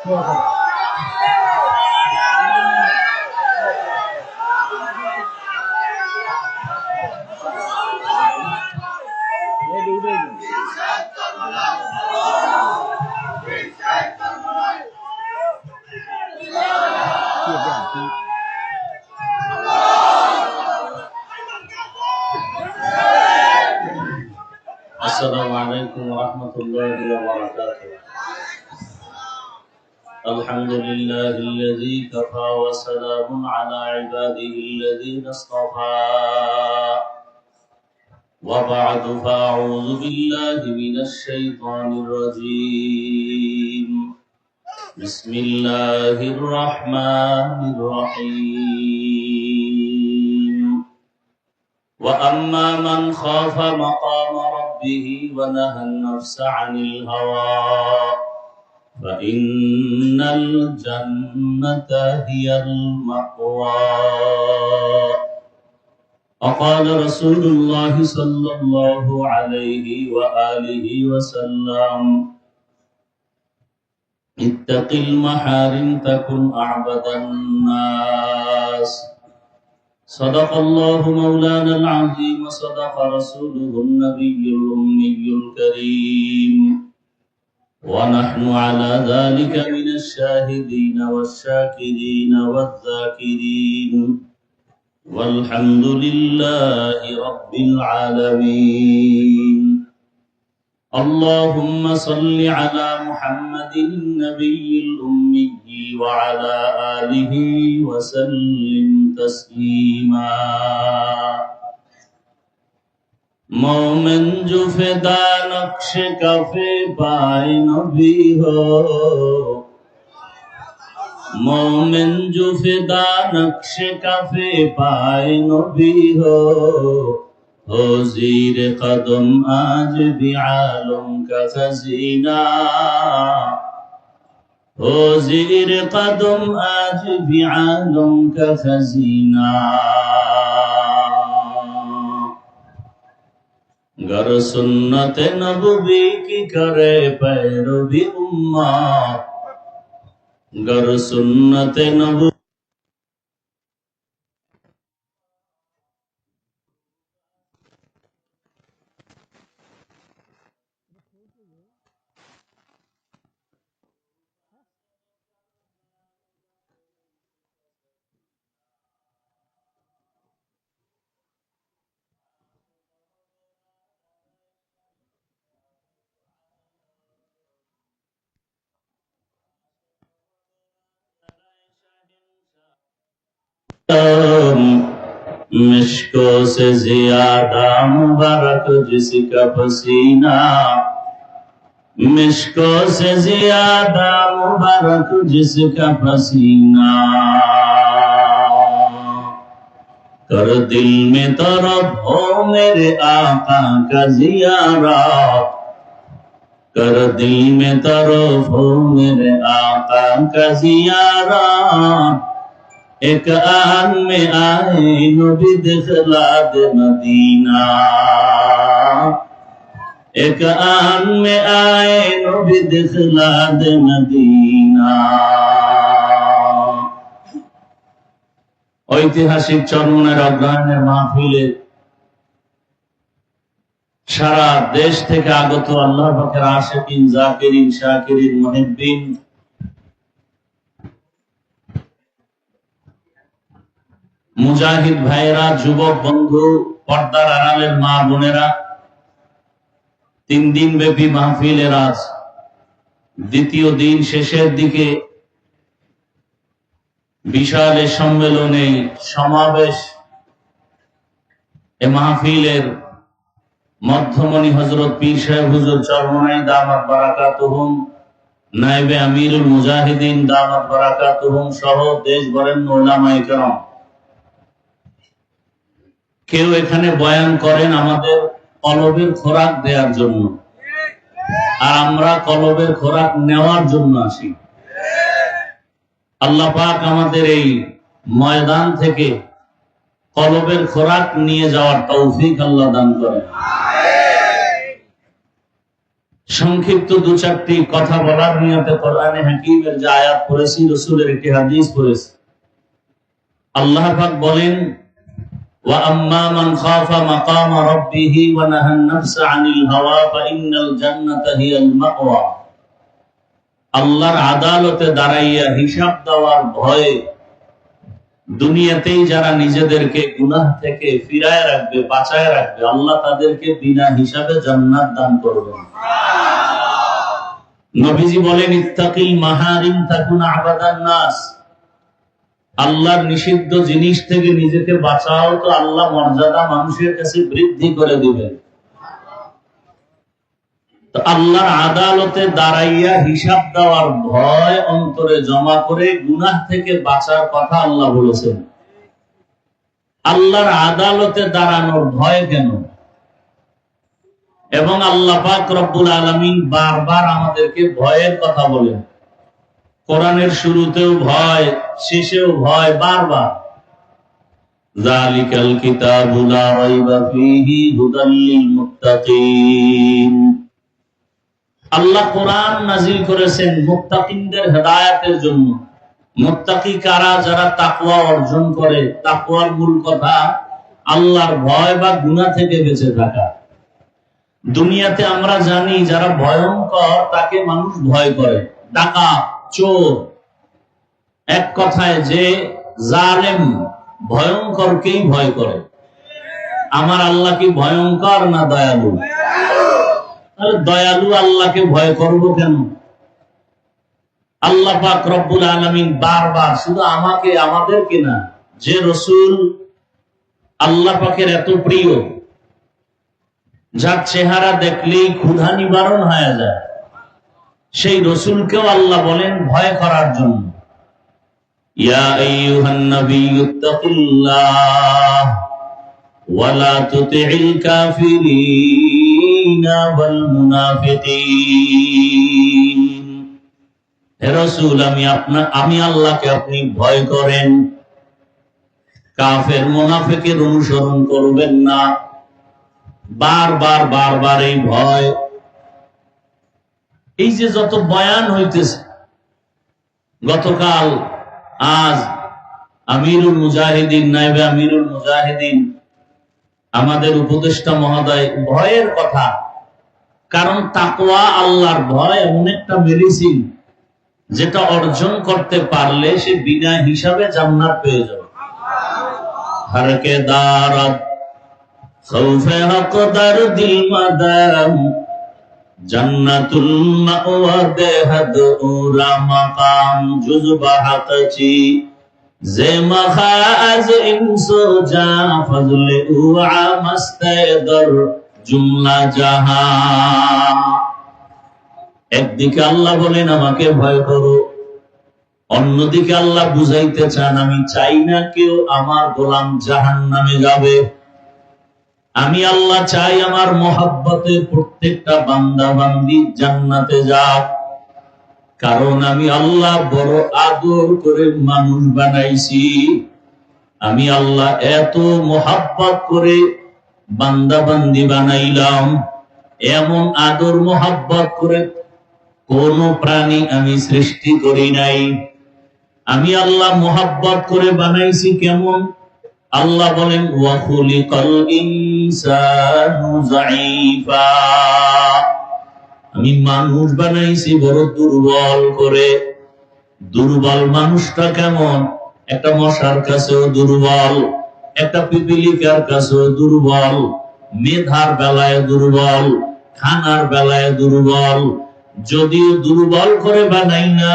السلام عليكم ورحمة الله وبركاته. الحمد لله الذي كفى وسلام على عباده الذين اصطفى وبعد فأعوذ بالله من الشيطان الرجيم بسم الله الرحمن الرحيم وأما من خاف مقام ربه ونهى النفس عن الهوى فإن الجنة هي المأوى وقال رسول الله صلى الله عليه وآله وسلم اتق المحارم تكن أعبد الناس صدق الله مولانا العظيم وصدق رسوله النبي الأمي الكريم ونحن على ذلك من الشاهدين والشاكرين والذاكرين والحمد لله رب العالمين اللهم صل على محمد النبي الأمي وعلى آله وسلم تسليما مومن جو فدا نقش کفے پائے نبی ہو مومن جو فدا نقش کفے پائے نبی ہو زیر قدم آج بھی عالم کا خزینہ زیر قدم آج بھی عالم کا خزینہ گر سنت نبوی کی کرے پیروی امت گر سنت نبوی مشکوں سے زیادہ مبارک جس کا پسینہ مشکوں سے زیادہ مبارک جس کا پسینہ کر دل میں طرب ہو میرے آقا کا زیارت کر دل میں طرف ہو میرے آقا کا زیارت ایک آن میں آئے نبی دخلا دے مدینہ ایک آن میں آئے نبی دخلا دے مدینہ ঐতিহাসিক চরমনের অগ্রহায়ণের মাহফিলে সারা দেশ থেকে আগত আল্লাহর পাকের আশিকিন জাকিরিন শাকিরিন মুহিব্বিন মুজাহিদ ভাইরা যুবক বন্ধু পর্দার আড়ালের মা বোনেরা 3 দিন ব্যাপী মাহফিলের আজ দ্বিতীয় দিন শেষের দিকে বিশাল সম্মেলনে সমাবেশ এ মাহফিলের মধ্যমণি হযরত পীর সাহেব হুজুর চরমনাই দামাত বারাকাতুহুম নায়েবে আমিরুল মুজাহিদিন দামাত বারাকাতুহুম সহ দেশ বরেণ্য উলামায়ে কেরাম কেউ এখানে বয়ান করেন আমাদের কলবের খোরাক দেওয়ার জন্য আর আমরা কলবের খোরাক নেওয়ার জন্য আসি আল্লাহ পাক আমাদের এই ময়দান থেকে কলবের খোরাক নিয়ে যাওয়ার তৌফিক আল্লাহ দান করেন সংক্ষিপ্ত দু চারটি কথা বলার নিয়তে কোরআনে হাকিমের যে আয়াত পড়েছি, রাসূলের একটি হাদিস পড়েছি। আল্লাহ পাক বলেন, ওয়া আম্মা মান খাফা মাকামা রাব্বিহি ওয়া নাহান নাফসা আনিল হাওয়া ফাইন্নাল জান্নাতা হিয়াল মাওয়া। আল্লাহর আদালতে দাঁড়াইয়া হিসাব দেওয়ার ভয়ে দুনিয়াতেই যারা নিজেদেরকে গুনাহ থেকে ফিরায় রাখবে, বাঁচায় রাখবে, আল্লাহ তাদেরকে বিনা হিসাবে জান্নাত দান করবেন। নবীজি বলেন, ইত্তাকিল মাহারিম তাকুন আবাদান নাস। আল্লাহর নিষিদ্ধ জিনিস থেকে নিজেকে বাঁচাও, তো আল্লাহ মর্যাদা মানুষের কাছে বৃদ্ধি করে দিবেন। তো আল্লাহর আদালতে দাঁড়াইয়া হিসাব দেওয়ার ভয় অন্তরে জমা করে গুনাহ থেকে বাঁচার কথা আল্লাহ বলেছেন। আল্লাহর আদালতে দাঁড়ানোর ভয় কেন? এবং আল্লাহ পাক রব্বুল আলামিন বারবার আমাদেরকে ভয়ের কথা বলেন। কোরআনের শুরুতেও ভয়, শেষেও ভয়, বারবার। যালিকাল কিতাবু লা রাইবা ফীহি হুদাল লিল মুত্তাকিন। আল্লাহ কোরআন নাযিল করেছেন মুত্তাকিনদের হেদায়েতের জন্য। মুত্তাকি কারা? যারা তাকওয়া অর্জন করে। তাকওয়ার মূল কথা আল্লাহর ভয় বা গুনাহ থেকে বেঁচে থাকা। দুনিয়াতে আমরা জানি যারা ভয়ঙ্কর তাকে মানুষ ভয় করে। ডাকাত, চোর, এক কথায় যে জালেম, ভয়ঙ্করকেই ভয় করে। আমার আল্লাহ কি ভয়ঙ্কর না দয়ালু? তাহলে দয়ালু আল্লাহকে ভয় করব কেন? আল্লাহ পাক রব্বুল আলামিন বারবার, শুধু আমাকে, আমাদেরকে না, যে রাসূল আল্লাহ পাকের এত প্রিয়, যার চেহারা দেখলেই ক্ষুধা নিবারণ হয়ে যায়, সেই রাসূলকেও আল্লাহ বলেন ভয় করার জন্য। ইয়া আইয়ুহান নাবিয়্যুত্তাকিল্লাহ ওয়া লা তুতি'ল কাফিরিনা ওয়াল মুনাফিকিন। হে রাসূল, আমি আল্লাহকে আপনি ভয় করেন, কাফের মুনাফিকের অনুসরণ করবেন না। বারবার বারবার এই ভয়। এই যে যত বয়ান হইতেছে, গতকাল, আজ আমিরুল মুজাহিদিন, নায়েবে আমিরুল মুজাহিদিন, আমাদের উপদেষ্টা মহোদয় ভয়ের কথা। কারণ তাকওয়া, আল্লাহর ভয় এমন একটা মেডিসিন যেটা অর্জন করতে পারলে সে বিনা হিসাবে জান্নাত পেয়ে যাবে। হরকে দারাত খাউফে হকদার দিল মাদাম জান্নাতুল মাওয়া দেহাদ উরা মাকাম জুজবা হাকচি যে মাখাজ ইনসো জা ফজলে উআ মাস্তাদর জুমলা জাহান। একদিকে আল্লাহ বলেন আমাকে ভয় করো, অন্যদিকে আল্লাহ বুঝাইতে চান আমি চাই না কেউ আমার গোলাম জাহান্নামে যাবে। আমি আল্লাহ চাই আমার মহব্বতে প্রত্যেকটা বান্দা বান্দি জান্নাতে যাক। কারণ আমি আল্লাহ বড় আদর করে মানুষ বানাইছি। আমি আল্লাহ এত মহব্বত করে বান্দা বান্দি বানাইলাম, এমন আদর মহব্বত করে কোন প্রাণী আমি সৃষ্টি করি নাই। আমি আল্লাহ মহব্বত করে বানাইছি কেমন? আল্লাহ বলেন ওয়া খুলিকাল ইনসানু যায়ীফা। আমি মানুষ বানাইছি বড় দুর্বল করে। দুর্বল মানুষটা কেমন? একটা মশার কাছেও দুর্বল, একটা পিপিলিকার কাছেও দুর্বল, মেধার বেলায় দুর্বল, খানার বেলায় দুর্বল। যদিও দুর্বল করে বানাই না,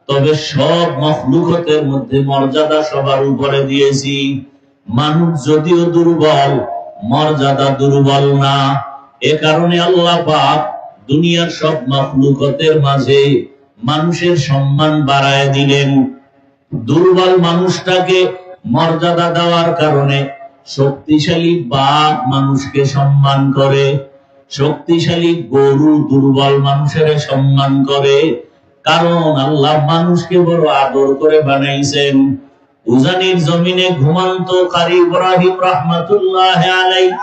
তবে সব মখলুকতের মধ্যে মর্যাদা সবার উপরে দিয়েছি। মানুষ যদিও দুর্বল, মর্যাদা দুর্বল না। এ কারণে আল্লাহ পাক দুনিয়ার সব মখলুকতের মাঝে মানুষের সম্মান বাড়ায় দিলেন। দুর্বল মানুষটাকে মর্যাদা দেওয়ার কারণে শক্তিশালী বাঘ মানুষকে সম্মান করে, শক্তিশালী গরু দুর্বল মানুষের সম্মান করে। কারণ আল্লাহ মানুষকে বড় আদর করে বানাইছেন। উজানির জমিনে ঘুমান্ত কারি ইব্রাহিম রাহমাতুল্লাহ আলাইহি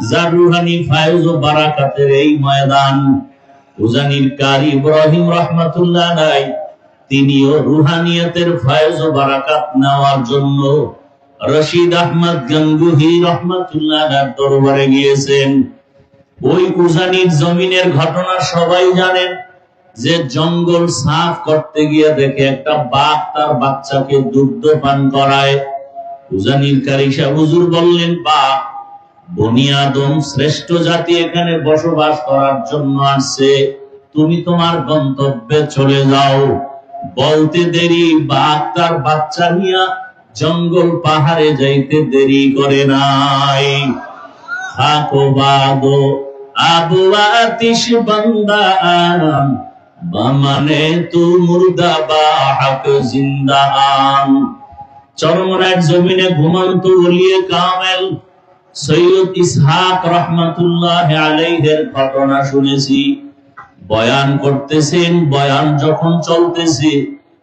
যার রুহানি ফায়জ ও বারাকাতের এই ময়দান। উজানির কারি ইব্রাহিম রাহমাতুল্লাহ আলাইহি তিনিও রুহানিয়তের ফায়জ ও বারাকাত নেওয়ার জন্য রশিদ আহমদ গঙ্গুহি রাহমাতুল্লাহ আলাইহির দরবারে গিয়েছেন। ওই উজানির জমিনের ঘটনা সবাই জানেন যে জঙ্গল সাফ করতে গিয়ে দেখে একটা বাঘ তার বাচ্চাকে দুগ্ধ পান করায়। উজানির কারি সাহেব হুজুর বললেন, বাঘ বনি আদম শ্রেষ্ঠ জাতি এখানে বসবাস করার জন্য আসছে, তুমি তোমার গন্তব্যে চলে যাও। বলতে দেরি বাঘ তার বাচ্চা নিয়ে জঙ্গল পাহাড়ে যাইতে দেরি করে নাই। থাকো বাদো আবু আতিশ বান্দা বামানে তু মুর্দা বা হক জিন্দা আম। চরমনার জমিনে ঘুমন্ত ওলিয়ে কামেল সৈয়দ ইসহাক রাহমাতুল্লাহ আলাইহির ঘটনা শুনেছি। বয়ান করতেছেন, বয়ান যখন চলতেছে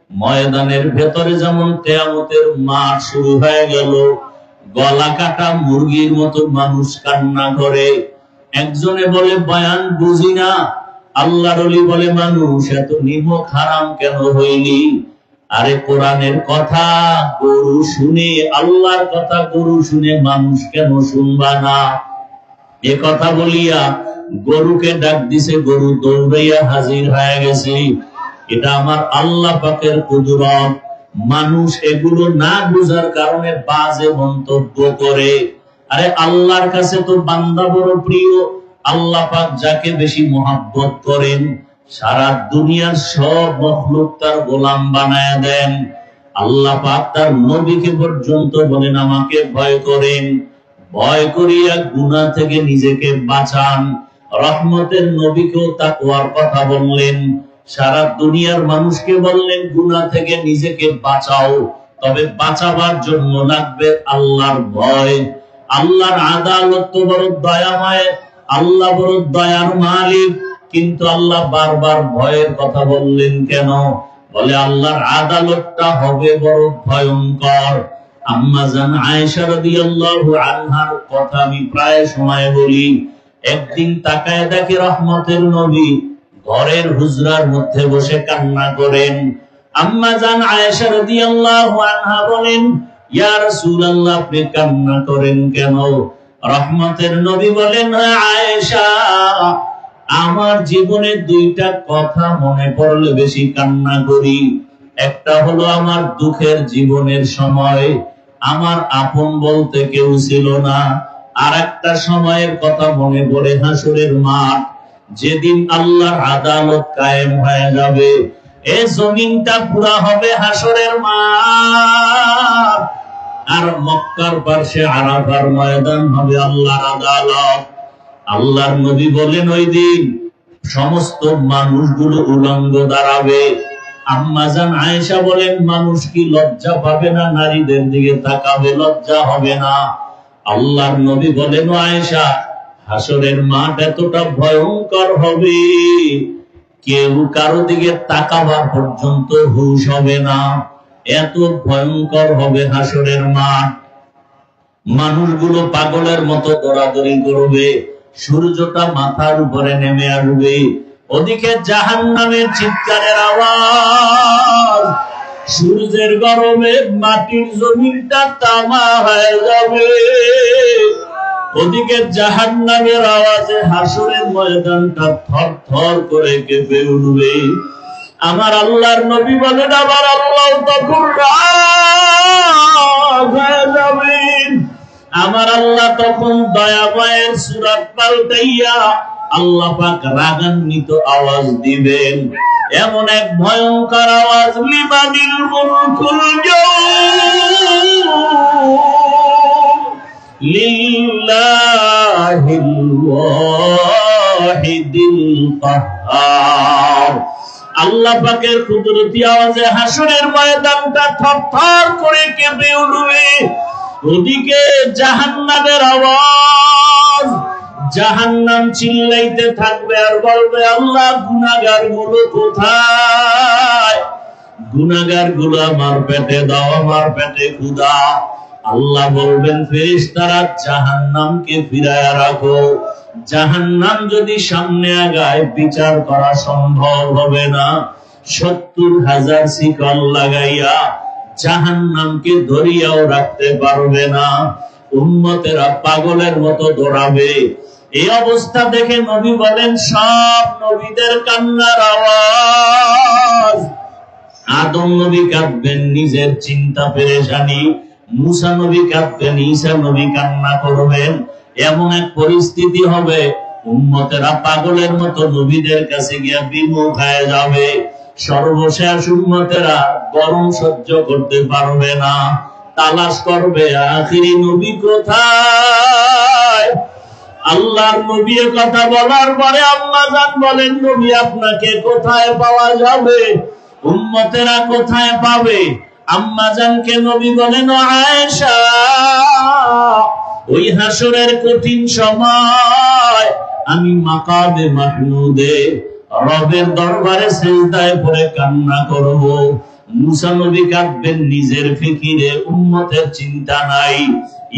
ময়দানের ভেতরে যেমন কিয়ামতের মাঠ শুরু হয়ে গেল। গলা কাটা মুরগির মতো মানুষ কান্না করে। একজনে বলে, বয়ান বুঝি না। আল্লাহর ওলি বলে, মানুষ এত নিমক হারাম কেন হইলি? আরে কোরআনের কথা গরু শুনে, আল্লাহর কথা গরু শুনে মানুষ কেন শুনবা না? এ কথা বলিয়া গরুকে ডাক দিছে, গরু দৌড়াইয়া হাজির হয়ে গেছে। এটা আমার আল্লাহ পাকের কুদরত। মানুষ এগুলো না বুঝার কারণে বাজে মন্তব্য করে। আরে আল্লাহর কাছে তো বান্দা বড় প্রিয়। আল্লাহ পাক যাকে বেশি মহব্বত করেন সারা দুনিয়ার সব মখলুক তার গোলাম বানায় দেন। আল্লাহ পাক তার নবীকে পর্যন্ত বলেন, আমাকে ভয় করেন, ভয় করিয়া গুনাহ থেকে নিজেকে বাঁচান। রহমতের নবীকেও তাকওয়ার কথা বললেন, সারা দুনিয়ার মানুষকে বললেন গুনাহ থেকে নিজেকে বাঁচাও, তবে বাঁচাবার জন্য লাগবে আল্লাহর ভয়। আল্লাহর আদালত তো বড় দয়াময়, আল্লাহ বড় দয়ার মালিক, কিন্তু আল্লাহ বারবার ভয়ের কথা বললেন কেন? বলে আল্লাহর আদালতটা হবে বড় ভয়ঙ্কর। আম্মা জান আয়েশা রাদিয়াল্লাহু আনহার কথা আমি প্রায় সময় বলি। একদিন তাকায় দেখে রহমতের নবী ঘরের হুজরার মধ্যে বসে কান্না করেন। আম্মা জান আয়েশা রাদিয়াল্লাহু আনহা বলেন, ইয়া রাসূলুল্লাহ, আপনি কান্না করেন কেন? রহমতের নবী বলেন, আয়েশা, আমার জীবনে দুইটা কথা মনে পড়লে বেশি কান্না করি। একটা হলো আমার দুঃখের জীবনের সময় আমার আপন বলতে কেউ ছিল না। আর একটা সময়ের কথা মনে পড়ে হাসরের মাঠ, যেদিন আল্লাহর আদালত কায়েম হয়ে যাবে। এই জমিনটা পুরা হবে হাসরের মাঠ, আর মক্কার পাশে আরাফার ময়দান হবে আল্লাহর আদালত। আল্লাহর নবী বলেন, ওই দিন সমস্ত মানুষগুলো উলঙ্গ দাঁড়াবে। আম্মা জান আয়েশা বলেন, মানুষ কি লজ্জা পাবে না? নারীদের দিকে তাকাবে, লজ্জা হবে না? আল্লাহর নবী বলেন, আয়েশা, হাসরের মাঠ এতটা ভয়ঙ্কর হবে কেউ কারো দিকে তাকাবার পর্যন্ত হুঁশ হবে না। এত ভয়ঙ্কর হবে হাসরের মাঠ। মানুষগুলো পাগলের মতো দৌড়াদৌড়ি করবে, সূর্যটা মাথার উপরে নেমে আসবে। ওদিকে জাহান্নামের চিৎকারের আওয়াজ, সূর্যের গরমে মাটির জমিনটা তামা হয়ে যাবে। ওদিকে জাহান্নামের আওয়াজে হাসরের ময়দানটা থর থর করে কেঁপে উঠবে। আমার আল্লাহর নবী বলেন, আমার আল্লাহ তখন রাগ হয়ে যাবেন। আমার আল্লাহ তখন দয়াময়ের সূরত পাল্টাইয়া আল্লাহ পাক রাগান্বিত আওয়াজ দিবেন। এমন এক ভয়ঙ্কর আওয়াজ, লিমানিল মুলকুল ইয়াউম লিল্লাহিল ওয়াহিদিল কাহ্হার। আল্লাহ পাকের কুদরতি আওয়াজে হাসরের ময়দানটা থরথর করে কেঁপে উঠবে। ওদিকে জাহান্নামের আওয়াজ, জাহান্নাম চিল্লাইতে থাকবে আর বলবে, আল্লাহ গুনাহগার গুলো কোথায়? গুনাহগার গুলো আমার পেটে দাও, আমার পেটে ক্ষুধা। আল্লাহ বলবেন ফেরেশতারা জাহান্নামকে ফিরায়া রাখো। জাহান্নাম যদি সামনে আগায় বিচার করা সম্ভব হবে না। 70,000 শিকল লাগাইয়া জাহান্নামকে ধরিয়াও রাখতে পারবে না। উম্মতেরা পাগলের মতো দৌড়াবে। এই অবস্থা দেখে নবী বলেন সব নবীদের কান্নার আওয়াজ। আদম নবী কাঁদবেন নিজের চিন্তা পেরেশানি, মুসা নবী কাঁদবেন, ঈসা নবী কান্না করবেন। এমন এক পরিস্থিতি হবে উম্মতেরা পাগলের মতো নবীদের কাছে গিয়া বিমুখ হয়ে যাবে। সর্বশেষ উম্মতেরা গরম সহ্য করতে পারবে না, তালাশ করবে আখিরি নবী কোথায়। আল্লাহর নবী কথা বলার পরে আম্মা জান বলেন নবী আপনাকে কোথায় পাওয়া যাবে, উম্মতেরা কোথায় পাবে। আম্মা জানকে নবী বলেন আয়েশা ওই হাসরের কঠিন সময় আমি মাকামে মাহমুদে রবের দরবারে সিজদায় পড়ে কান্না করব। মুসা নবী কাঁদবেন নিজের ফিকিরে, উম্মতের চিন্তা নাই।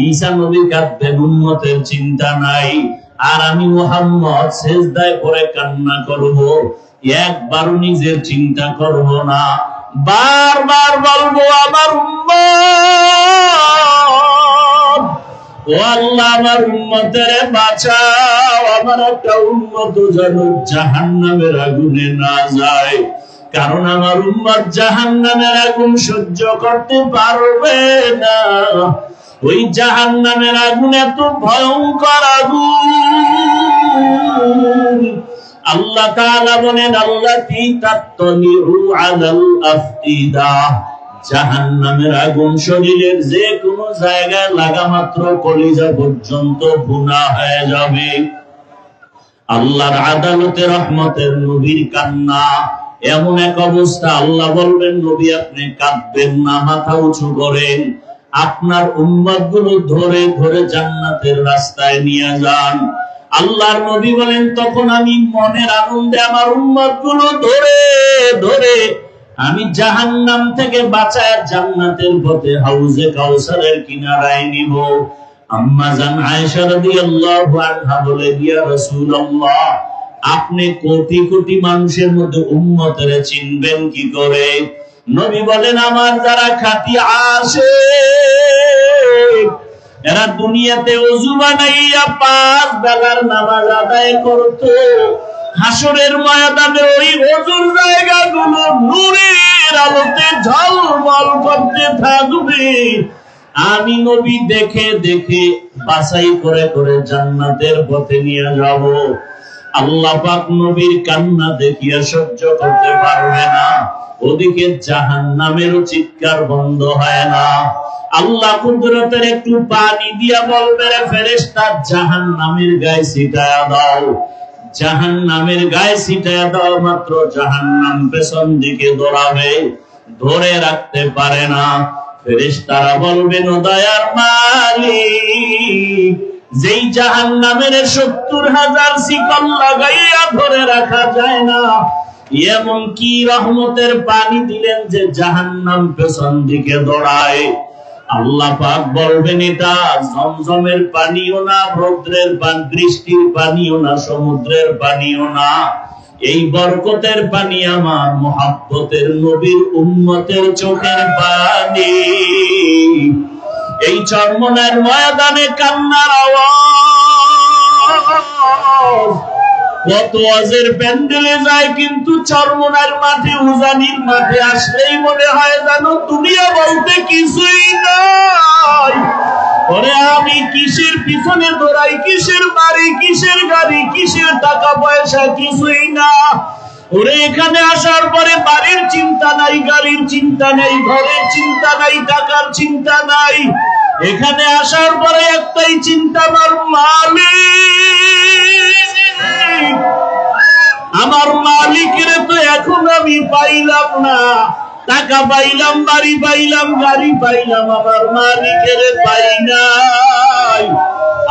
ঈসা নবী কাঁদবেন, উম্মতের চিন্তা নাই। আর আমি মুহাম্মদ সিজদায় পড়ে কান্না করব, একবারও নিজের চিন্তা করব না। বারবার বলবো আমার উম্মত, ও আল্লাহ আমার উম্মতের বাঁচাও, আমার একটা উম্মত যেন জাহান্নামের আগুনে না যায়। কারণ আমার উম্মত জাহান্নামের আগুন সহ্য করতে পারবে না। ওই জাহান্নামের আগুন এত ভয়ঙ্কর আগুন। আল্লাহ তাআলা বলেন আল্লাতী তাত্তালিউ আলাল আফইদা, জাহান্নামের আগুন শরীরের যে কোনো জায়গায় লাগা মাত্র কলিজা পর্যন্ত ভুনা হয়ে যাবে। আল্লাহর আদালতে রহমতের নবীর কান্না, এমন এক অবস্থা আল্লাহ বলবেন নবী আপনি কাঁদবেন না, মাথা উঁচু করেন, আপনার উম্মত গুলো ধরে ধরে জান্নাতের রাস্তায় নিয়ে যান। আল্লাহর নবী বলেন তখন আমি মনের আনন্দে আমার উম্মত গুলো ধরে ধরে আমি জাহান্নাম থেকে বাঁচায় জান্নাতের পথে হাউজে কাউসারের কিনারায় নিব। আম্মা জান আয়েশা রাদিয়াল্লাহু আনহা বলে ইয়া রাসূলুল্লাহ আপনি কোটি কোটি মানুষের মধ্যে উম্মতের চিনবেন কি করে? নবী বলেন আমার যারা খাঁটি আশিক, এরা দুনিয়াতে ওযু বানাইয়া 5 বেলার নামাজ আদায় করত, হাসরের ময়দানে ওই ওযুর জায়গাগুলো নূরের আলোতে ঝলমল করতে থাকবে। আমি নবী দেখে দেখে বাছাই করে করে জান্নাতের পথে নিয়ে যাব। আল্লাহ পাক নবীর কান্না দেখিয়া সহ্য করতে পারবে না, ওদিকে জাহান্নামেরও চিৎকার বন্ধ হয় না। আল্লাহ কুদরতের একটু পানি দিয়া বলবে রে ফেরেশতা জাহান্নামের গায়ে ছিটায়া দাও। জাহান্নামের গায়ে ছিটায়া দাও মাত্র জাহান্নাম পেছন দিকে দৌড়াবে, ধরে রাখতে পারে না। ফেরেশতারা বলবেন ও দয়ার মালিক, যেই জাহান্নামের 70,000 শিকল লাগাইয়া ধরে রাখা যায় না, এমন কি রহমতের পানি দিলেন যে জাহান্নাম পেছন দিকে দৌড়ায়। আল্লাহ পাক বলবেন এটা জমজমের পানিও না, রৌদ্রের পানি, বৃষ্টির পানিও না, সমুদ্রের পানিও না, এই বরকতের পানি আমার মুহাব্বতের নবীর উম্মতের চোখের পানি। এই চরমনার ময়দানে কান্নার আওয়াজ, কত ওয়াজের প্যান্ডেলে যায় কিন্তু চরমনার মাঠে, উজানির মাঠে আসলেই মনে হয় জানো দুনিয়া বলতে কিছুই নাই। ওরে আমি কিসের পিছনে দৌড়াই, কিসের বাড়ি, কিসের গাড়ি, কিসের টাকা পয়সা, কিছুই না। ওরে এখানে আসার পরে বাড়ির চিন্তা নাই, গাড়ির চিন্তা নাই, ঘরের চিন্তা নাই, টাকার চিন্তা নাই। এখানে আসার পরে একটাই চিন্তা, আমার মালিক, আমার মালিকের তো এখন আমি পাইলাম না। টাকা পাইলাম, বাড়ি পাইলাম, গাড়ি পাইলাম, আমার মালিকের পাই নাই।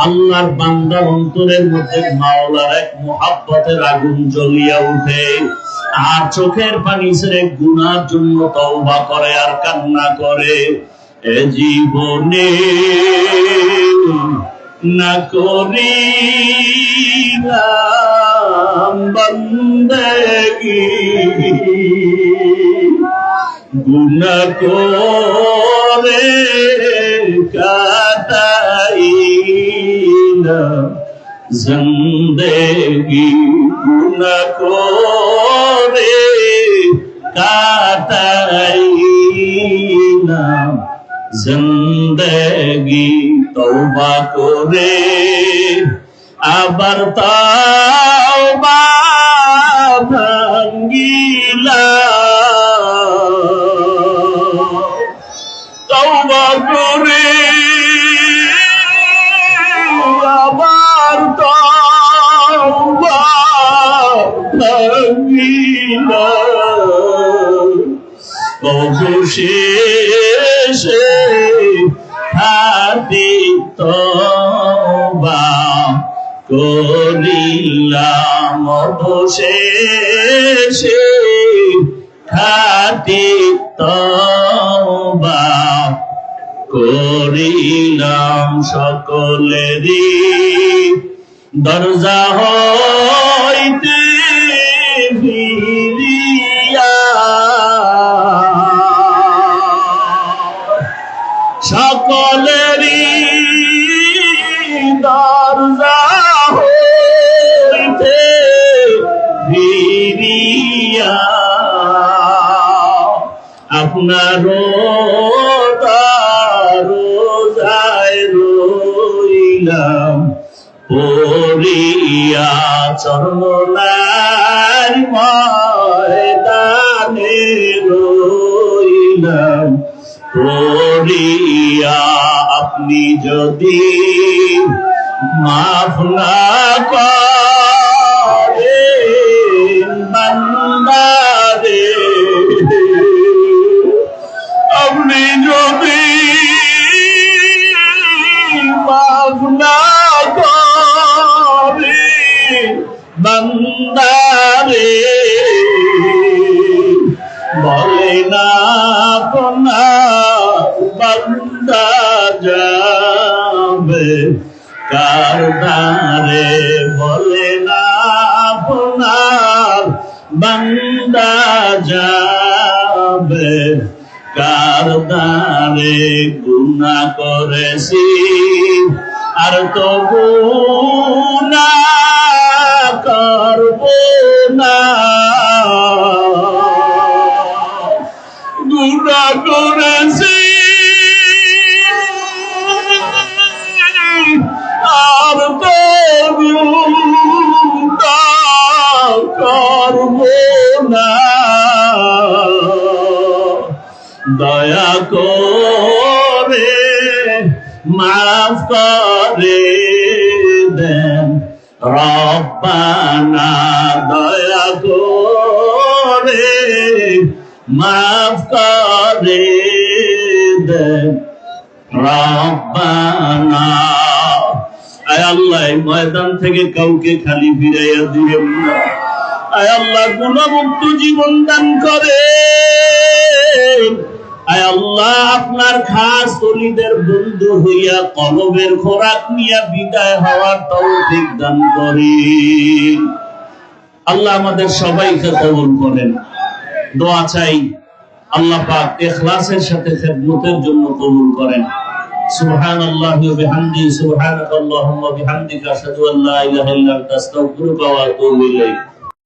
আল্লাহর বান্দার অন্তরের মধ্যে মাওলার এক মুহাব্বতের আগুন জ্বলিয়া উঠে, আর চোখের পানি ছেড়ে গুনার জন্য তওবা করে আর কান্না করে। এ জীবনে না করিলাম বন্দেগী, গুনাহ করে কাটাইলাম জিন্দেগি, গুনাহ করে কাটাইলাম জিন্দেগি। তওবা করে আবার তওবা ভাঙ্গিলাম, তওবা করে আবার তওবা ভাঙ্গিলাম, অবশেষে খাঁটি তওবা করিলাম, অবশেষে খাঁটি তওবা করিলাম। সকলেরই দরজা হইতে ফিরিয়া, সকলেরই দরজা হইতে ফিরিয়া, আপনার রোজায় রইলাম পড়িয়া, চরমনার ময়দানে রইলাম পড়িয়া। আপনি যদি মাফ না করেন বান্দারে, আপনি যদি মাফ না করেন বান্দারে, বলে না আপনার বান্দা যাবে কারদারে, বলে না আপনার বান্দা যাবে কারদারে। গুনাহ করেছি আর তো গুনাহ করব না, গুনাহ করেছি আর তো গুনাহ করব না, দয়া করে মাফ করে দেন রব্বানা, দয়া করে মাফ করে দেন রব্বানা। আয় আল্লাহ, এই ময়দান থেকে কাউকে খালি ফিরাইয়া দিবেন না। আয় আল্লাহ, গুণমুক্ত জীবন দান করে। আয় আল্লাহ, আপনার খাস ওলিদের বন্ধু হইয়া কলবের খোরাক নিয়ে বিদায় হওয়ার তৌফিক দান করেন। আল্লাহ আমাদের সবাইকে কবুল করেন। দোয়া চাই আল্লাহ পাক ইখলাসের সাথে খিদমতের জন্য কবুল করেন। সুবহানাল্লাহি ওয়া বিহামদিহি, সুবহানাকাল্লাহুম্মা ওয়া বিহামদিকা, আশহাদু আল্লা ইলাহা ইল্লা আনতা, আস্তাগফিরুকা ওয়া আতুবু ইলাইক।